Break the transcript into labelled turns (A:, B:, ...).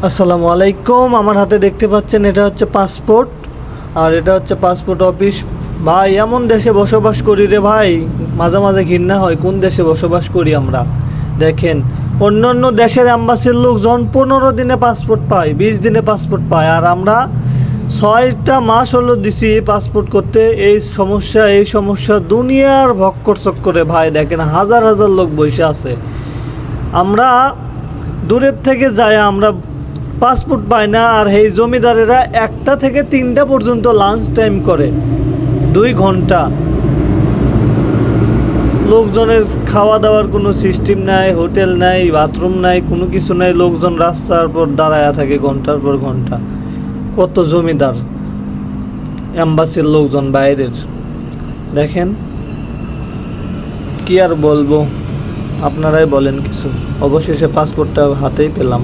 A: আসসালামু আলাইকুম। আমার হাতে দেখতে পাচ্ছেন এটা হচ্ছে পাসপোর্ট, আর এটা হচ্ছে পাসপোর্ট অফিস। ভাই এমন দেশে বসবাস করি রে ভাই, মাঝে মাঝে ঘৃণা হয় কোন দেশে বসবাস করি আমরা। দেখেন, অন্য অন্য দেশের অ্যাম্বাসির লোকজন 15 দিনে পাসপোর্ট পায়, 20 দিনে পাসপোর্ট পায়, আর আমরা 6টা মাস হলো দিছি পাসপোর্ট করতে। এই সমস্যা দুনিয়ার ভক্কর চক্করে ভাই। দেখেন হাজার হাজার লোক বসে আছে, আমরা দূরের থেকে যায় আমরা পাসপোর্ট পাই না। আর এই জমিদারেরা 1টা থেকে 3টা পর্যন্ত লাঞ্চ টাইম করে, 2 ঘন্টা। লোকজনের খাওয়া দাওয়ার কোনো সিস্টেম নাই, হোটেল নাই, বাথরুম নাই, কোনো কিছু নাই। লোকজন রাস্তার পর দাঁড়ায়া থাকে ঘন্টার পর ঘন্টা। কত জমিদার, অ্যাম্বাসির লোকজন বাইরের। দেখেন কি আর বলবো, আপনারাই বলেন কিছু। অবশেষে পাসপোর্টটা হাতেই পেলাম।